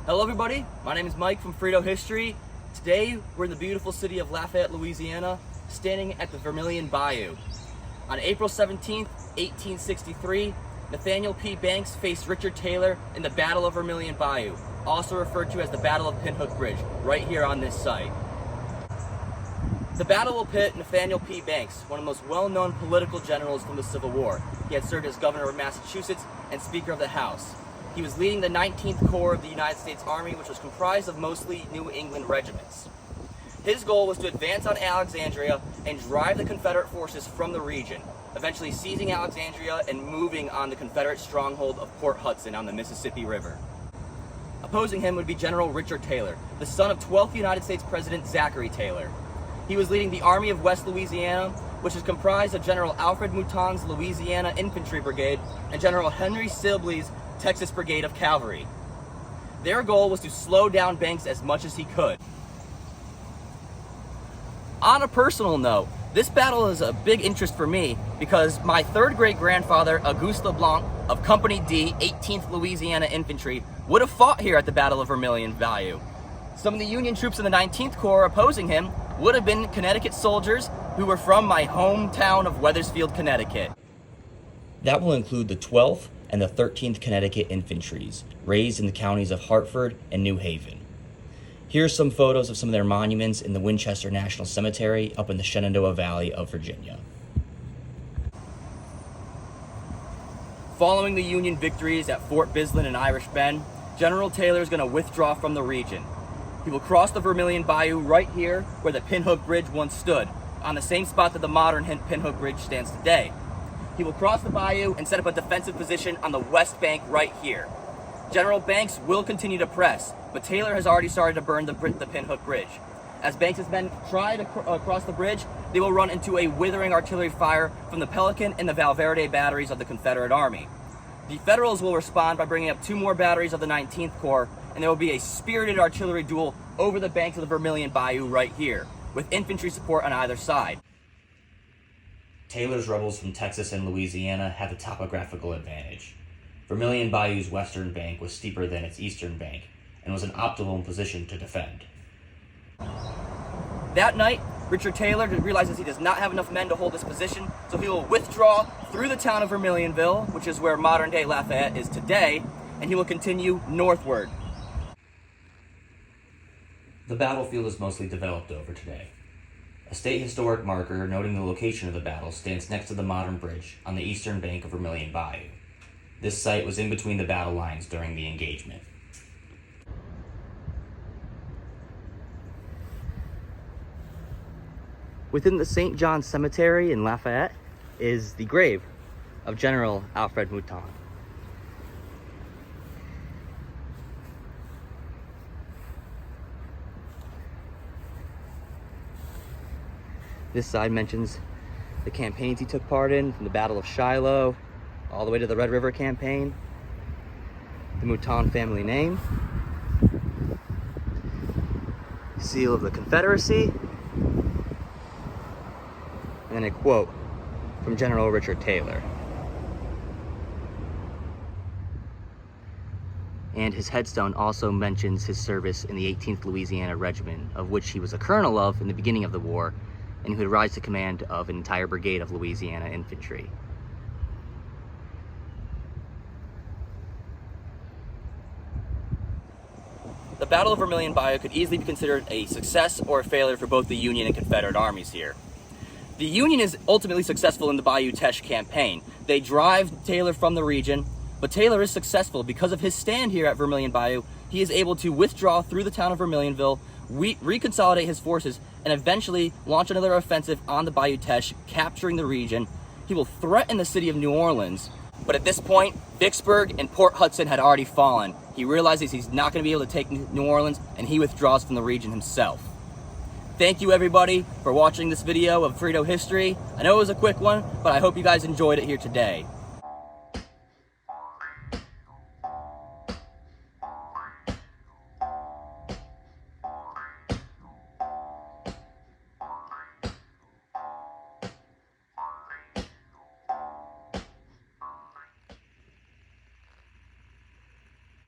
Hello everybody, my name is Mike from Frito History. Today we're in the beautiful city of Lafayette, Louisiana, standing at the Vermilion Bayou. On April 17th, 1863, Nathaniel P. Banks faced Richard Taylor in the Battle of Vermilion Bayou, also referred to as the Battle of Pinhook Bridge, right here on this site. The battle will pit Nathaniel P. Banks, one of the most well-known political generals from the Civil War. He had served as governor of Massachusetts and Speaker of the House. He was leading the 19th Corps of the United States Army, which was comprised of mostly New England regiments. His goal was to advance on Alexandria and drive the Confederate forces from the region, eventually seizing Alexandria and moving on the Confederate stronghold of Port Hudson on the Mississippi River. Opposing him would be General Richard Taylor, the son of 12th United States President Zachary Taylor. He was leading the Army of West Louisiana, which is comprised of General Alfred Mouton's Louisiana Infantry Brigade and General Henry Sibley's Texas Brigade of Cavalry. Their goal was to slow down Banks as much as he could. On a personal note, this battle is a big interest for me because my third great grandfather, Auguste LeBlanc of Company D, 18th Louisiana Infantry, would have fought here at the Battle of Vermilion Bayou. Some of the Union troops in the 19th Corps opposing him would have been Connecticut soldiers who were from my hometown of Wethersfield, Connecticut. That will include the 12th and the 13th Connecticut Infantries, raised in the counties of Hartford and New Haven. Here are some photos of some of their monuments in the Winchester National Cemetery up in the Shenandoah Valley of Virginia. Following the Union victories at Fort Bislin and Irish Bend, General Taylor is going to withdraw from the region. He will cross the Vermilion Bayou right here where the Pinhook Bridge once stood, on the same spot that the modern Pinhook Bridge stands today. He will cross the bayou and set up a defensive position on the west bank right here. General Banks will continue to press, but Taylor has already started to burn the Pinhook Bridge. As Banks' men try to cross the bridge, they will run into a withering artillery fire from the Pelican and the Valverde batteries of the Confederate Army. The Federals will respond by bringing up 2 more batteries of the 19th Corps, and there will be a spirited artillery duel over the banks of the Vermilion Bayou right here, with infantry support on either side. Taylor's rebels from Texas and Louisiana had the topographical advantage. Vermilion Bayou's western bank was steeper than its eastern bank and was an optimal position to defend. That night, Richard Taylor realizes he does not have enough men to hold this position, so he will withdraw through the town of Vermilionville, which is where modern-day Lafayette is today, and he will continue northward. The battlefield is mostly developed over today. A state historic marker noting the location of the battle stands next to the modern bridge on the eastern bank of Vermilion Bayou. This site was in between the battle lines during the engagement. Within the St. John Cemetery in Lafayette is the grave of General Alfred Mouton. This side mentions the campaigns he took part in, from the Battle of Shiloh all the way to the Red River Campaign, the Mouton family name, seal of the Confederacy, and a quote from General Richard Taylor. And his headstone also mentions his service in the 18th Louisiana Regiment, of which he was a colonel of in the beginning of the war, and who would rise to command of an entire brigade of Louisiana infantry. The Battle of Vermilion Bayou could easily be considered a success or a failure for both the Union and Confederate armies here. The Union is ultimately successful in the Bayou Teche campaign. They drive Taylor from the region, but Taylor is successful because of his stand here at Vermilion Bayou. He is able to withdraw through the town of Vermilionville, reconsolidate his forces, and eventually launch another offensive on the Bayou Teche, capturing the region. He will threaten the city of New Orleans, but at this point, Vicksburg and Port Hudson had already fallen. He realizes he's not going to be able to take New Orleans, and he withdraws from the region himself. Thank you everybody for watching this video of Frito History. I know it was a quick one, but I hope you guys enjoyed it here today.